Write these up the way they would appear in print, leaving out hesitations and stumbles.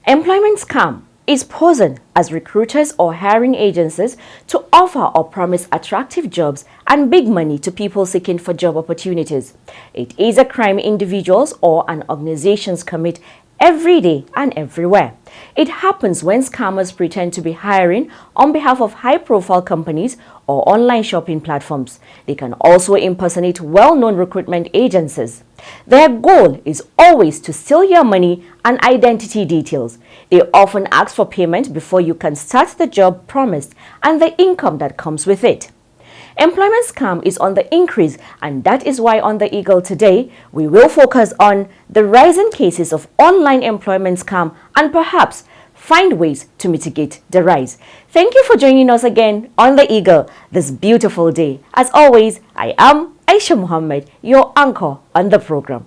Employment scam is posing as recruiters or hiring agencies to offer or promise attractive jobs and big money to people seeking for job opportunities. It is a crime individuals or an organizations commit every day and everywhere. It happens when scammers pretend to be hiring on behalf of high-profile companies or online shopping platforms. They can also impersonate well-known recruitment agencies. Their goal is always to steal your money and identity details. They often ask for payment before you can start the job promised and the income that comes with it. Employment scam is on the increase, and that is why on the Eagle today, we will focus on the rising cases of online employment scam and perhaps find ways to mitigate the rise. Thank you for joining us again on the Eagle this beautiful day. As always, I am Aisha Muhammad, your anchor on the program.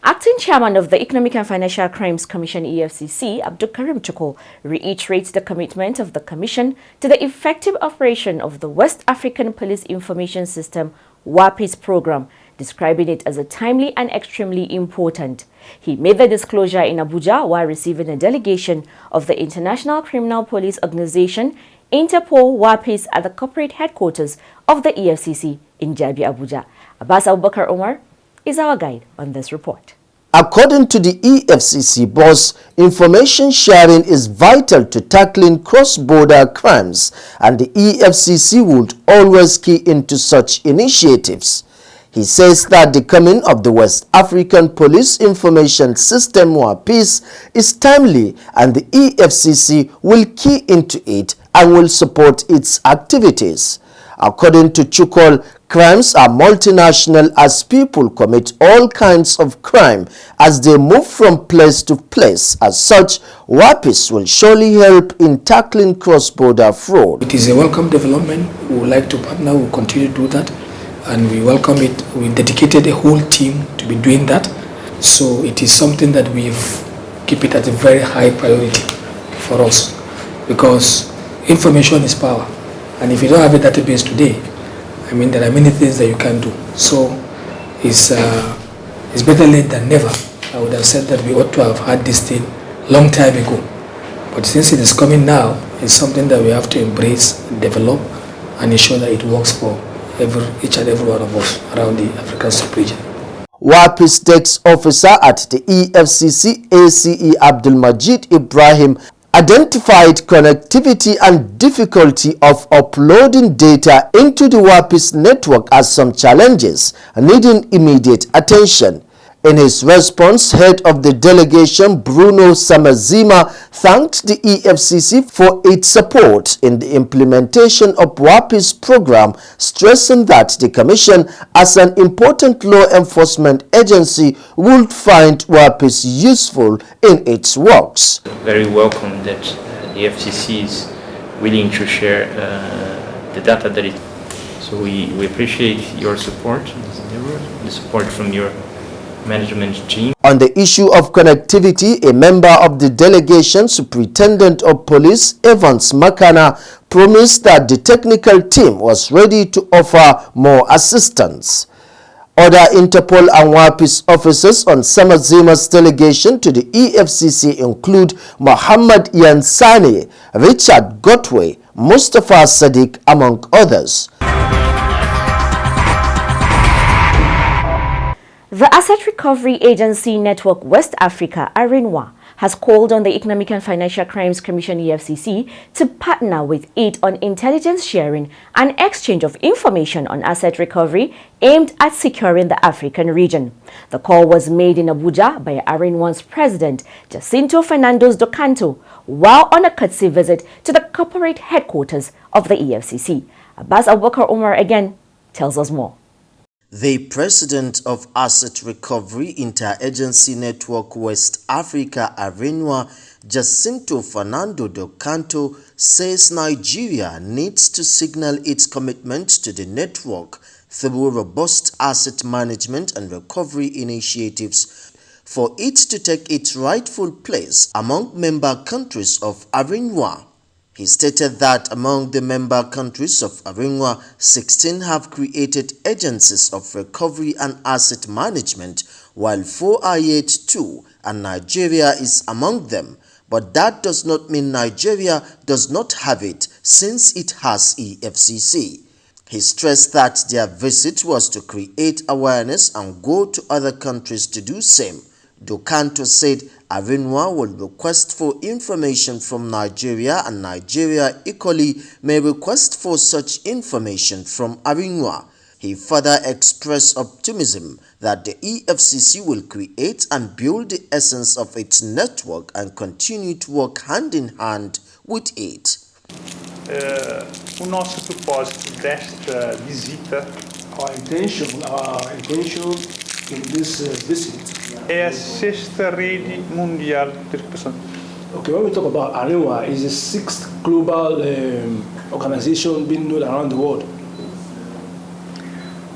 Acting Chairman of the Economic and Financial Crimes Commission EFCC, Abdul Karim Chukwu, reiterates the commitment of the Commission to the effective operation of the West African Police Information System WAPIS program, describing it as a timely and extremely important. He made the disclosure in Abuja while receiving a delegation of the International Criminal Police Organization, Interpol WAPIS, at the corporate headquarters of the EFCC in Jabi, Abuja. Abbas Abubakar Omar is our guide on this report. According to the EFCC boss, information sharing is vital to tackling cross-border crimes, and the EFCC would always key into such initiatives. He says that the coming of the West African Police Information System WAPIS is timely, and the EFCC will key into it and will support its activities. According to Chukwu, crimes are multinational as people commit all kinds of crime as they move from place to place. As such, WAPIS will surely help in tackling cross-border fraud. It is a welcome development. We would like to partner, we will continue to do that, and we welcome it. We dedicated a whole team to be doing that. So it is something that we've keep it at a very high priority for us, because information is power. And if you don't have a database today, I mean, there are many things that you can do. So it's better late than never. I would have said that we ought to have had this thing long time ago. But since it is coming now, it's something that we have to embrace, develop, and ensure that it works for each and every one of us around the African sub-region. WAPIS Desk Officer at the EFCC, ACE Abdul Majid Ibrahim, identified connectivity and difficulty of uploading data into the WAPIS network as some challenges needing immediate attention. In his response, head of the delegation Bruno Samazima thanked the EFCC for its support in the implementation of WAPIS program, stressing that the Commission, as an important law enforcement agency, would find WAPIS useful in its works. Very welcome that the EFCC is willing to share the data that it. So we appreciate your support, the support from your management team. On the issue of connectivity, a member of the delegation, Superintendent of Police Evans Makana, promised that the technical team was ready to offer more assistance. Other Interpol and WAPIS officers on Samazima's delegation to the EFCC include Muhammad Yansani, Richard Gotway, Mustafa Sadiq, among others. The Asset Recovery Agency Network West Africa, ARINWA, has called on the Economic and Financial Crimes Commission EFCC to partner with it on intelligence sharing and exchange of information on asset recovery aimed at securing the African region. The call was made in Abuja by ARINWA's president, Jacinto Fernandez do Canto, while on a courtesy visit to the corporate headquarters of the EFCC. Abbas Abubakar Omar again tells us more. The president of Asset Recovery Interagency Network West Africa, ARINWA, Jacinto Fernando do Canto, says Nigeria needs to signal its commitment to the network through robust asset management and recovery initiatives for it to take its rightful place among member countries of ARINWA. He stated that among the member countries of ARINWA, 16 have created agencies of recovery and asset management, while 4 are yet to, and Nigeria is among them. But that does not mean Nigeria does not have it, since it has EFCC. He stressed that their visit was to create awareness and go to other countries to do same. Do Canto said ARINWA will request for information from Nigeria, and Nigeria equally may request for such information from ARINWA. He further expressed optimism that the EFCC will create and build the essence of its network and continue to work hand in hand with it. O nosso propósito desta visita, our intention in this visit, é a sexta rede mundial de recuperação. okay, when we talk about ARINWA, is the 6th global organization being known around the world.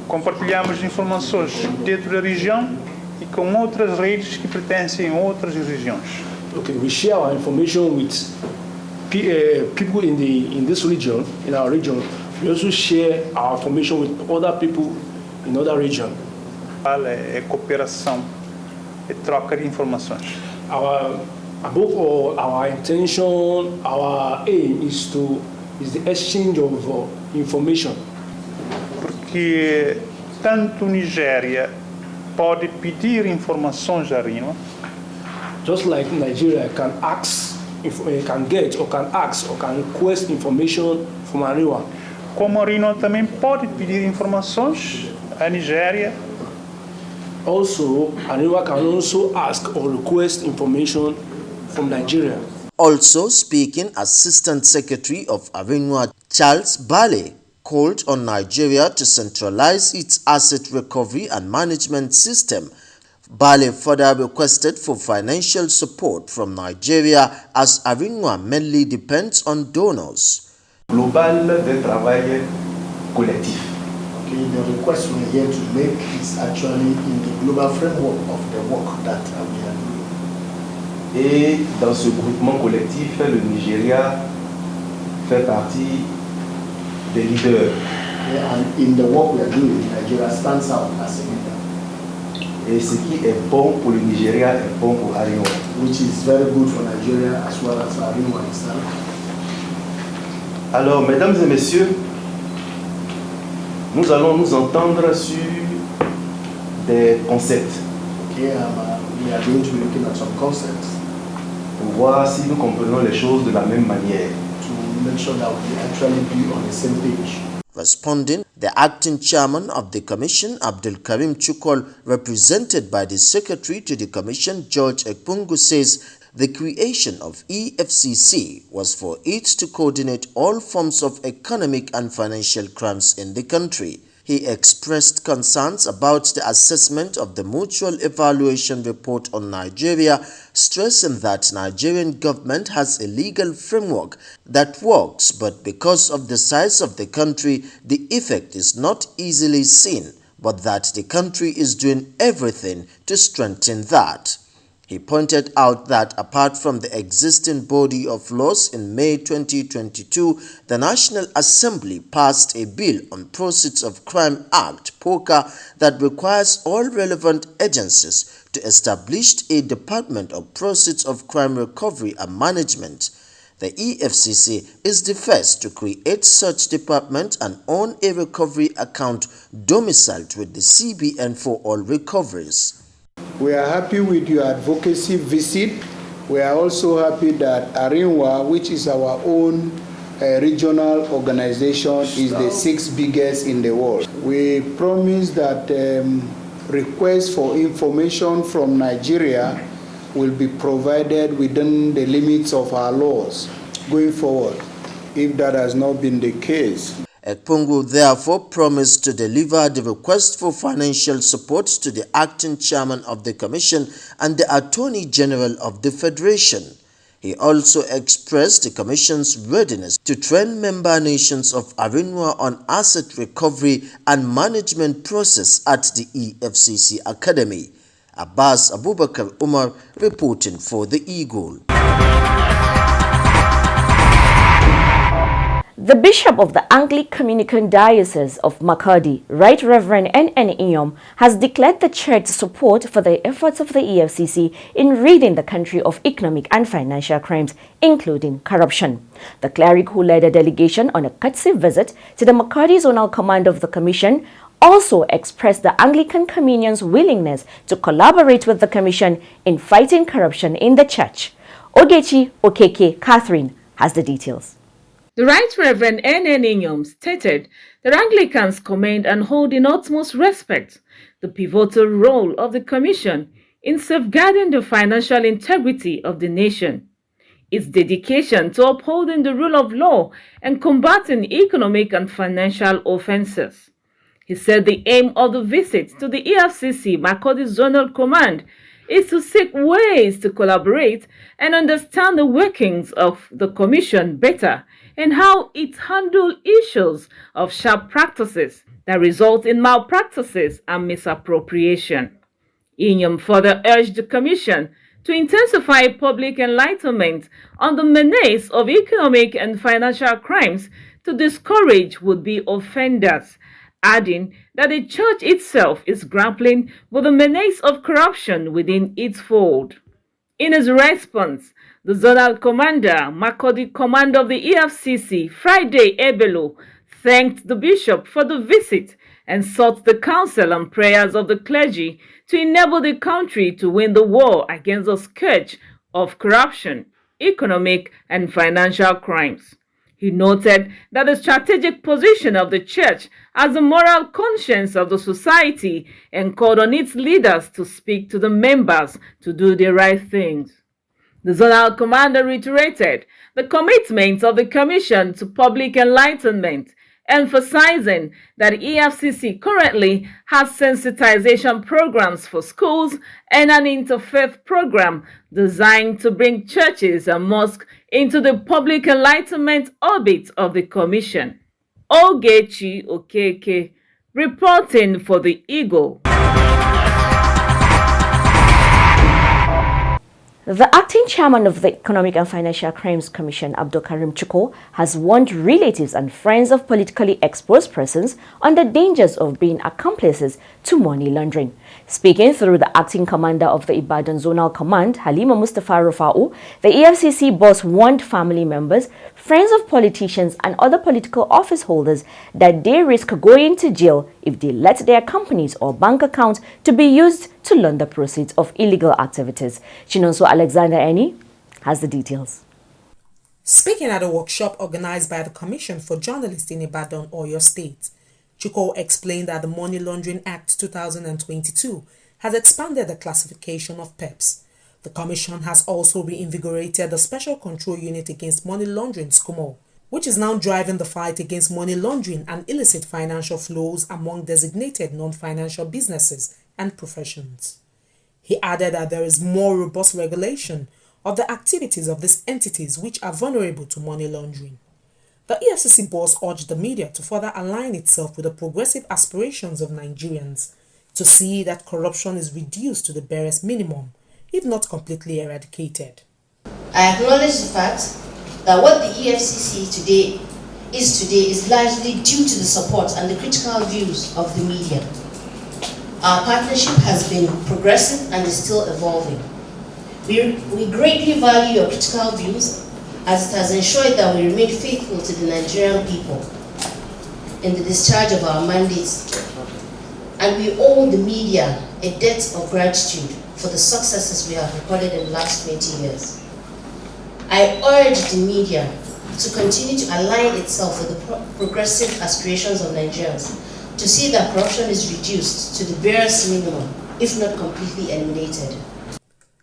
Compartilhamos informações dentro da região e com outras redes que pertencem a outras regiões. Okay, we share our information with people in this region, in our region. We also share our information with other people in other regions. É cooperação, é troca de informações. Above all, our intention, our aim is the exchange of information. Porque tanto Nigéria pode pedir informações à ARINWA, just like Nigeria can ask, can get or can ask or can request information from ARINWA, como a ARINWA também pode pedir informações à Nigéria. Also, ARINWA can also ask or request information from Nigeria. Also speaking, Assistant Secretary of ARINWA, Charles Bale, called on Nigeria to centralize its asset recovery and management system. Bale further requested for financial support from Nigeria as ARINWA mainly depends on donors. Global de travail collectif. Okay, the request we're here to make is actually in the global framework of the work that we are doing. Et dans ce groupement collectif, le Nigeria fait partie des leaders. Yeah, and in the work we are doing, Nigeria stands out as a leader. Et ce qui est bon pour le Nigeria est bon pour ARINWA. Which is very good for Nigeria as well as ARINWA itself. Alors, mesdames et messieurs, nous allons nous entendre sur des concepts. Okay, we are going to be looking at some concepts pour voir si nous comprenons les choses de la même manière. to make sure that we actually be on the same page. Responding, the acting chairman of the commission, Abdul Karim Chukol, represented by the secretary to the commission, George Ekpungu, says the creation of EFCC was for it to coordinate all forms of economic and financial crimes in the country. He expressed concerns about the assessment of the mutual evaluation report on Nigeria, stressing that Nigerian government has a legal framework that works, but because of the size of the country, the effect is not easily seen, but that the country is doing everything to strengthen that. He pointed out that apart from the existing body of laws, in May 2022, the National Assembly passed a bill on Proceeds of Crime Act, POCA, that requires all relevant agencies to establish a Department of Proceeds of Crime Recovery and Management. The EFCC is the first to create such department and own a recovery account domiciled with the CBN for all recoveries. We are happy with your advocacy visit. We are also happy that ARINWA, which is our own regional organization, is the 6th biggest in the world. We promise that requests for information from Nigeria will be provided within the limits of our laws going forward, if that has not been the case. Ekpungu therefore promised to deliver the request for financial support to the acting chairman of the commission and the Attorney General of the Federation. He also expressed the commission's readiness to train member nations of Arinwa on asset recovery and management process at the EFCC Academy. Abbas Abubakar Umar reporting for the Eagle. The Bishop of the Anglican Diocese of Makurdi, Right Reverend N.N. Iyom, has declared the church's support for the efforts of the EFCC in ridding the country of economic and financial crimes, including corruption. The cleric who led a delegation on a courtesy visit to the Makurdi Zonal Command of the Commission also expressed the Anglican Communion's willingness to collaborate with the Commission in fighting corruption in the church. Ogechi Okeke Catherine has the details. The Right Reverend N.N. Iyom stated that Anglicans commend and hold in utmost respect the pivotal role of the Commission in safeguarding the financial integrity of the nation, its dedication to upholding the rule of law and combating economic and financial offenses. He said the aim of the visit to the EFCC Makurdi Zonal Command is to seek ways to collaborate and understand the workings of the Commission better and how it handles issues of sharp practices that result in malpractices and misappropriation. Iyom further urged the Commission to intensify public enlightenment on the menace of economic and financial crimes to discourage would-be offenders, adding that the Church itself is grappling with the menace of corruption within its fold. In his response, the Zonal Commander, Makurdi Command of the EFCC, Friday Ebelo, thanked the Bishop for the visit and sought the counsel and prayers of the clergy to enable the country to win the war against the scourge of corruption, economic and financial crimes. He noted that the strategic position of the Church as the moral conscience of the society and called on its leaders to speak to the members to do the right things. The Zonal Commander reiterated the commitment of the Commission to public enlightenment, emphasizing that EFCC currently has sensitization programs for schools and an interfaith program designed to bring churches and mosques into the public enlightenment orbit of the Commission. Ogechi Okeke, reporting for the Eagle. The acting chairman of the Economic and Financial Crimes Commission, Abdul Karim Chuko, has warned relatives and friends of politically exposed persons on the dangers of being accomplices to money laundering. Speaking through the acting commander of the Ibadan Zonal Command, Halima Mustafa Rufa'u, the EFCC boss warned family members, friends of politicians and other political office holders that they risk going to jail if they let their companies or bank accounts to be used to launder proceeds of illegal activities. Chinonso Alexander Eni has the details. Speaking at a workshop organized by the Commission for Journalists in Ibadan, Oyo State, Chuko explained that the Money Laundering Act 2022 has expanded the classification of PEPs. The Commission has also reinvigorated the Special Control Unit Against Money Laundering (SCOMO), which is now driving the fight against money laundering and illicit financial flows among designated non-financial businesses and professions. He added that there is more robust regulation of the activities of these entities which are vulnerable to money laundering. The EFCC boss urged the media to further align itself with the progressive aspirations of Nigerians to see that corruption is reduced to the barest minimum, if not completely eradicated. I acknowledge the fact that what the EFCC today is largely due to the support and the critical views of the media. Our partnership has been progressive and is still evolving. We greatly value your critical views as it has ensured that we remain faithful to the Nigerian people in the discharge of our mandates, and we owe the media a debt of gratitude for the successes we have recorded in the last 20 years. I urge the media to continue to align itself with the progressive aspirations of Nigerians to see that corruption is reduced to the barest minimum, if not completely eliminated.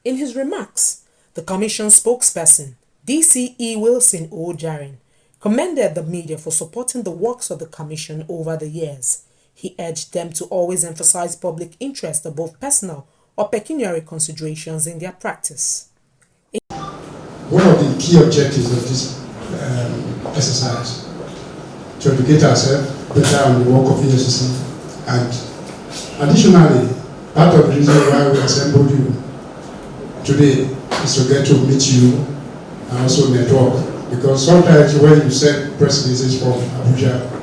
In his remarks, the Commission spokesperson, DCE Wilson O. Jaren, commended the media for supporting the works of the Commission over the years. He urged them to always emphasize public interest above personal or pecuniary considerations in their practice. One of the key objectives of this exercise to educate ourselves better on the work of EFCC, and additionally, part of the reason why we assembled you today is to get to meet you and also network, because sometimes when you send press releases from Abuja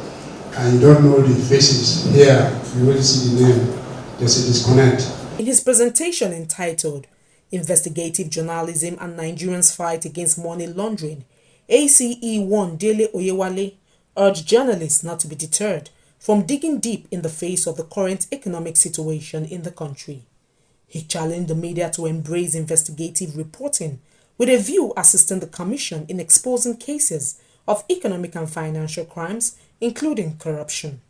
and you don't know the faces here, you only see the name, there's a disconnect. In his presentation entitled Investigative Journalism and Nigerians' Fight Against Money Laundering, ACE1 Dele Oyewale urged journalists not to be deterred from digging deep in the face of the current economic situation in the country. He challenged the media to embrace investigative reporting with a view assisting the Commission in exposing cases of economic and financial crimes, including corruption.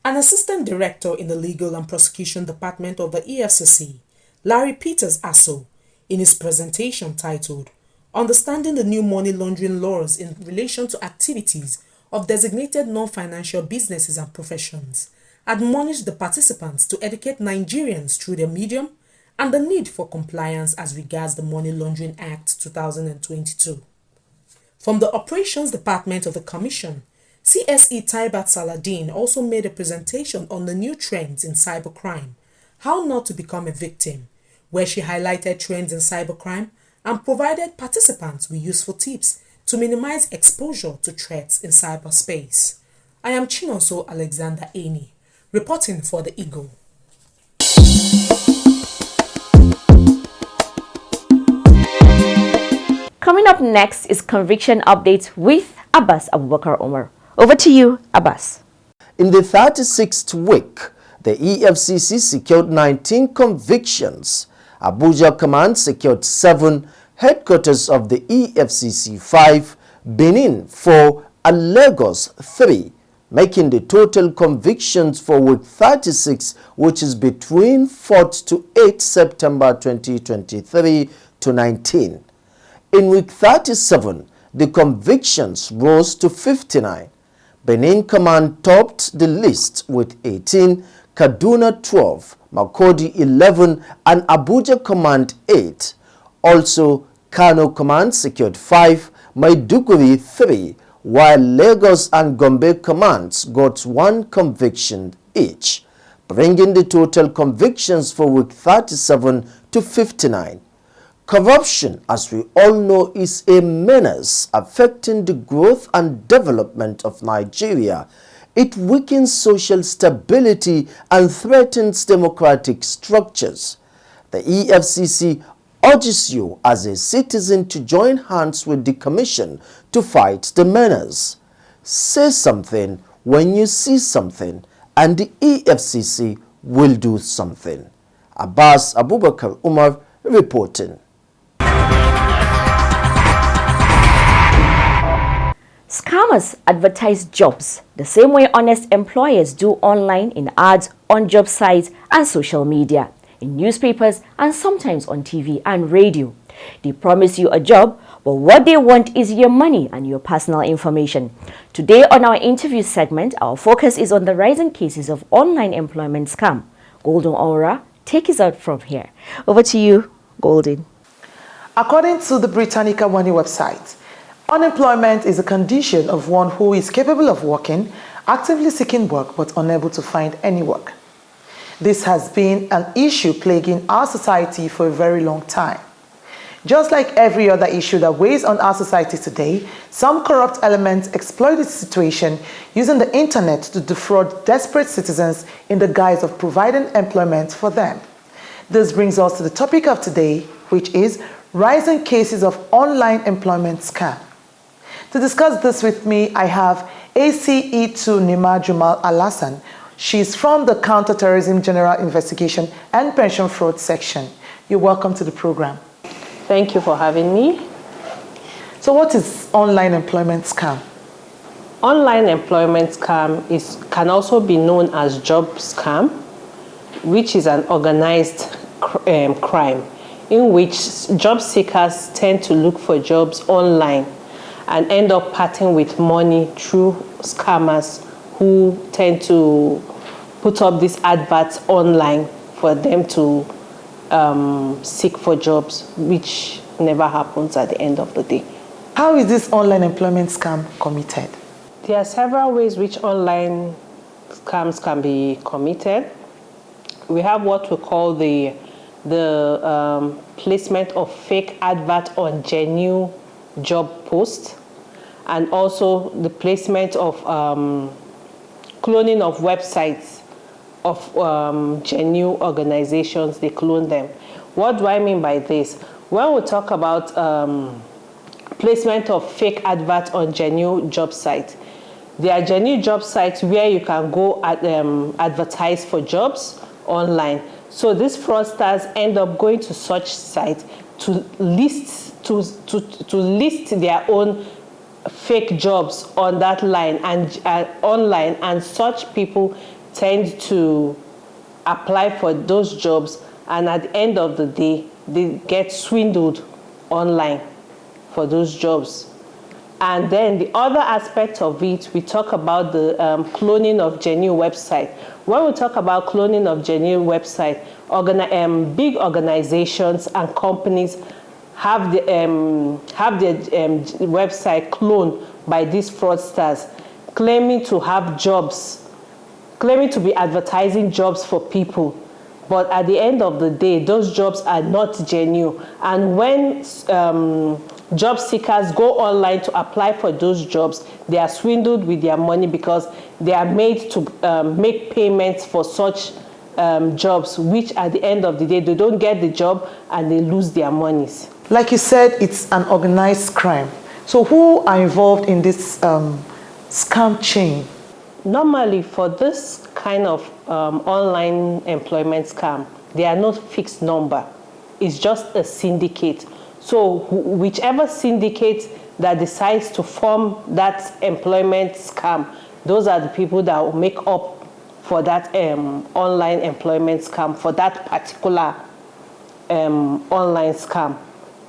An assistant director in the Legal and Prosecution Department of the EFCC, Larry Peters Asso, in his presentation titled Understanding the New Money Laundering Laws in Relation to Activities of Designated Non-Financial Businesses and Professions, admonished the participants to educate Nigerians through their medium and the need for compliance as regards the Money Laundering Act 2022. From the Operations Department of the Commission, CSE Taibat Saladin also made a presentation on the new trends in cybercrime, how not to become a victim, where she highlighted trends in cybercrime and provided participants with useful tips to minimize exposure to threats in cyberspace. I am Chinonso Alexander Eni, reporting for the Eagle. Coming up next is Conviction Update with Abbas Abubakar Omar. Over to you, Abbas. In the 36th week, the EFCC secured 19 convictions. Abuja Command secured 7, headquarters of the EFCC 5, Benin 4, and Lagos 3, making the total convictions for week 36, which is between 4th to 8th September 2023 to 19. In week 37, the convictions rose to 59. Benin Command topped the list with 18, Kaduna 12, Makurdi 11, and Abuja Command 8. Also, Kano Command secured 5, Maiduguri 3, while Lagos and Gombe Commands got 1 conviction each, bringing the total convictions for week 37 to 59. Corruption, as we all know, is a menace affecting the growth and development of Nigeria. It weakens social stability and threatens democratic structures. The EFCC urges you as a citizen to join hands with the Commission to fight the menace. Say something when you see something, and the EFCC will do something. Abbas Abubakar Umar reporting. Scammers advertise jobs the same way honest employers do online in ads on job sites and social media, in newspapers, and sometimes on TV and radio. They promise you a job, but what they want is your money and your personal information. Today on our interview segment, our focus is on the rising cases of online employment scam. Golden Aura, take us out from here. Over to you, Golden. According to the Britannica Money website, unemployment is a condition of one who is capable of working, actively seeking work, but unable to find any work. This has been an issue plaguing our society for a very long time. Just like every other issue that weighs on our society today, some corrupt elements exploit this situation using the internet to defraud desperate citizens in the guise of providing employment for them. This brings us to the topic of today, which is rising cases of online employment scam. To discuss this with me, I have ACE2 Nima Jumal Alassan. She's from the Counterterrorism General Investigation and Pension Fraud Section. You're welcome to the program. Thank you for having me. So what is online employment scam? Online employment scam can also be known as job scam, which is an organized crime in which job seekers tend to look for jobs online and end up parting with money through scammers who tend to put up these adverts online for them to seek for jobs, which never happens at the end of the day. How is this online employment scam committed? There are several ways which online scams can be committed. We have what we call the placement of fake advert on genuine job posts, and also the placement of cloning of websites of genuine organizations. They clone them. What do I mean by this? When we talk about placement of fake adverts on genuine job sites, there are genuine job sites where you can go advertise for jobs online. So these fraudsters end up going to such sites to list their own fake jobs on that line and online, and such people tend to apply for those jobs, and at the end of the day they get swindled online for those jobs. And then the other aspect of it, we talk about the cloning of genuine website. When we talk about cloning of genuine website, big organizations and companies have their website cloned by these fraudsters, claiming to have jobs, claiming to be advertising jobs for people. But at the end of the day, those jobs are not genuine. And when job seekers go online to apply for those jobs, they are swindled with their money because they are made to make payments for such jobs, which at the end of the day, they don't get the job and they lose their monies. Like you said, it's an organized crime. So who are involved in this scam chain? Normally, for this kind of online employment scam, there are no fixed number. It's just a syndicate. So whichever syndicate that decides to form that employment scam, those are the people that will make up for that online employment scam, for that particular online scam.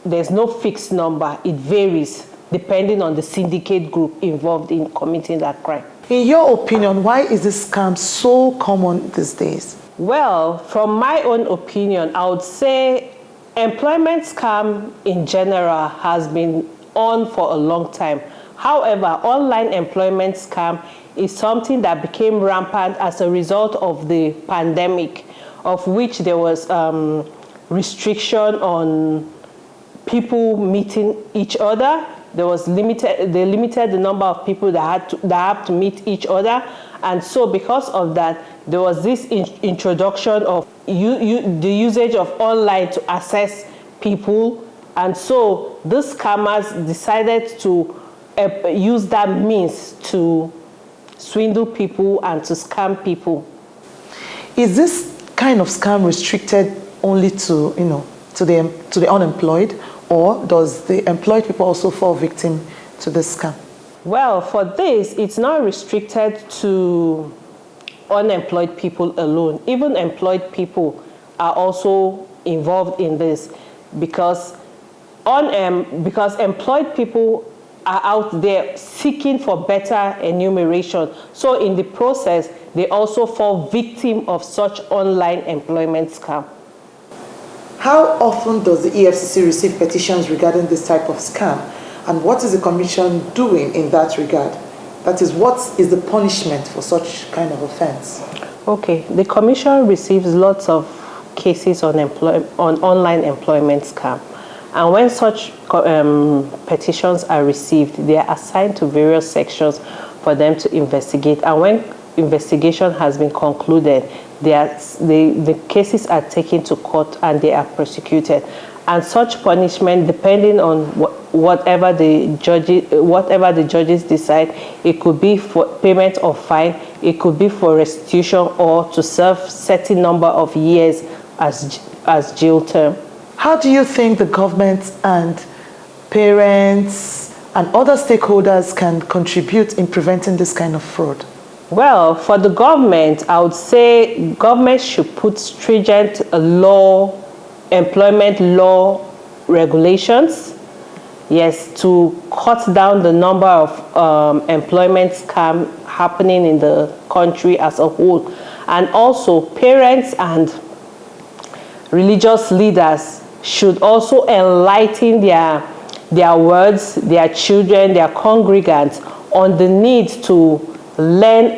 There's no fixed number. It varies depending on the syndicate group involved in committing that crime. In your opinion, why is this scam so common these days? Well, from my own opinion, I would say employment scam in general has been on for a long time. However, online employment scam is something that became rampant as a result of the pandemic, of which there was restriction on people meeting each other. They limited the number of people that have to meet each other, and so because of that, there was this introduction of the usage of online to access people, and so these scammers decided to use that means to swindle people and to scam people. Is this kind of scam restricted only to the unemployed? Or does the employed people also fall victim to this scam? Well, for this, it's not restricted to unemployed people alone. Even employed people are also involved in this because employed people are out there seeking for better enumeration. So in the process, they also fall victim of such online employment scam. How often does the EFCC receive petitions regarding this type of scam? And what is the Commission doing in that regard? That is, what is the punishment for such kind of offense? Okay, the Commission receives lots of cases on online employment scam. And when such petitions are received, they are assigned to various sections for them to investigate. And when investigation has been concluded, the cases are taken to court and they are prosecuted. And such punishment, depending on whatever the judges decide, it could be for payment of fine, it could be for restitution, or to serve certain number of years as jail term. How do you think the government and parents and other stakeholders can contribute in preventing this kind of fraud? Well, for the government, I would say government should put stringent employment law regulations yes, to cut down the number of employment scams happening in the country as a whole. And also parents and religious leaders should also enlighten their words, their children, their congregants on the need to learn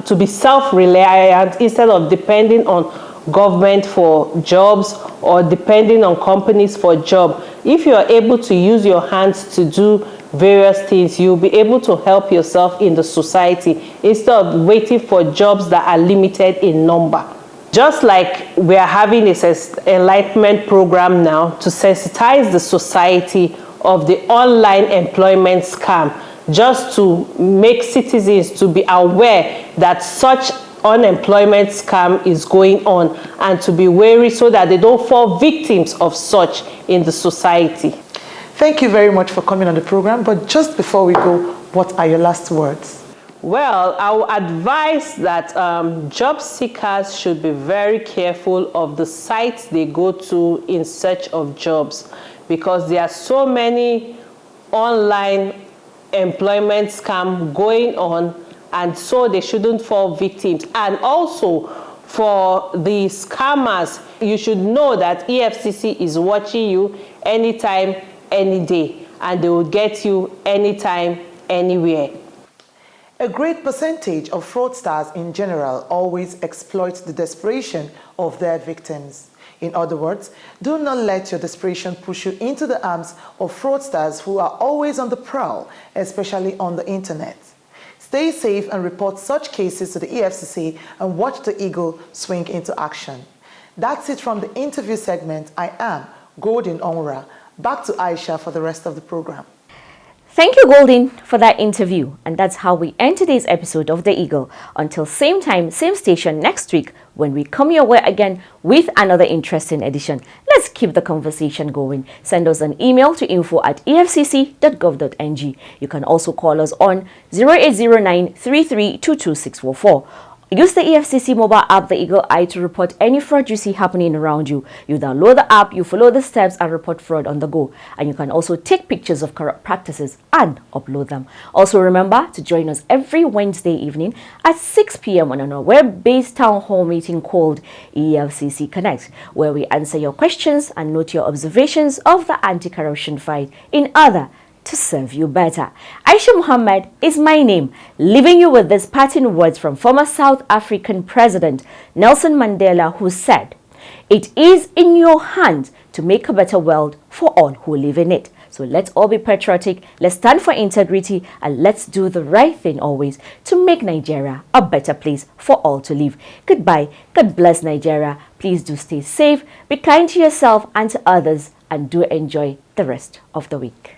to be self-reliant instead of depending on government for jobs or depending on companies for jobs. If you are able to use your hands to do various things, you'll be able to help yourself in the society instead of waiting for jobs that are limited in number. Just like we are having this enlightenment program now to sensitize the society of the online employment scam, just to make citizens to be aware that such unemployment scam is going on and to be wary so that they don't fall victims of such in the society. Thank you very much for coming on the program. But just before we go, what are your last words? Well, I would advise that job seekers should be very careful of the sites they go to in search of jobs, because there are so many online employment scams going on, and so they shouldn't fall victims. And also for the scammers, you should know that EFCC is watching you anytime, any day, and they will get you anytime, anywhere. A great percentage of fraudsters in general always exploit the desperation of their victims. In other words, do not let your desperation push you into the arms of fraudsters who are always on the prowl, especially on the internet. Stay safe and report such cases to the EFCC and watch the eagle swing into action. That's it from the interview segment. I am Golden Onwura. Back to Aisha for the rest of the program. Thank you, Golden, for that interview. And that's how we end today's episode of The Eagle. Until same time, same station next week, when we come your way again with another interesting edition. Let's keep the conversation going. Send us an email to info@efcc.gov.ng. You can also call us on 0809 3322644. Use the EFCC mobile app, the Eagle Eye, to report any fraud you see happening around you. You download the app, you follow the steps and report fraud on the go. And you can also take pictures of corrupt practices and upload them. Also remember to join us every Wednesday evening at 6 p.m. on a web-based town hall meeting called EFCC Connect, where we answer your questions and note your observations of the anti-corruption fight in order to serve you better. Aisha Muhammad is my name, leaving you with these parting words from former South African President Nelson Mandela, who said, "It is in your hands to make a better world for all who live in it." So let's all be patriotic, let's stand for integrity, and let's do the right thing always to make Nigeria a better place for all to live. Goodbye, God bless Nigeria. Please do stay safe, be kind to yourself and to others, and do enjoy the rest of the week.